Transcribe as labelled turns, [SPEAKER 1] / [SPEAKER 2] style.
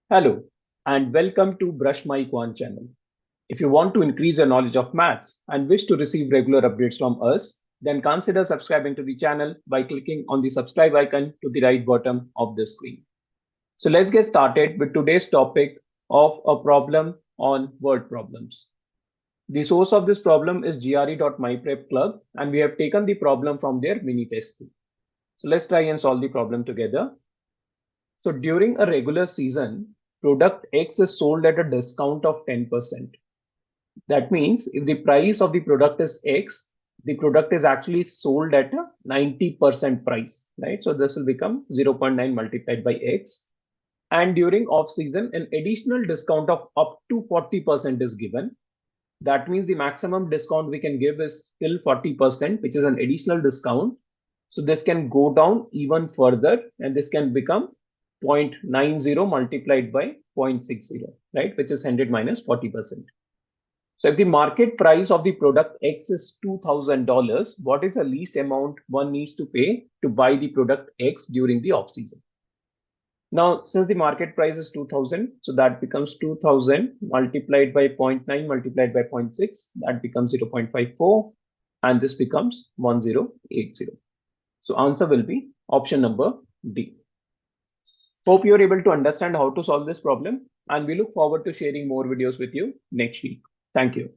[SPEAKER 1] Hello, and welcome to BrushMyQuant channel. If you want to increase your knowledge of maths and wish to receive regular updates from us, then consider subscribing to the channel by clicking on the subscribe icon to the right bottom of the screen. So let's get started with today's topic of a problem on word problems. The source of this problem is GRE.MyPrepClub, and we have taken the problem from their mini test 3. So let's try and solve the problem together. So during a regular season, product X is sold at a discount of 10%. That means if the price of the product is X, the product is actually sold at a 90% price, right? So this will become 0.9 multiplied by X. And during off season, an additional discount of up to 40% is given. That means the maximum discount we can give is till 40%, which is an additional discount. So this can go down even further, and this can become 0.90 multiplied by 0.60, right, which is 100 minus 40%. So if the market price of the product X is $2,000, what is the least amount one needs to pay to buy the product X during the off season? Now, since the market price is 2000, so that becomes 2000 multiplied by 0.9 multiplied by 0.6, that becomes 0.54, and this becomes 1080. So answer will be option number D. Hope you're able to understand how to solve this problem, and we look forward to sharing more videos with you next week. Thank you.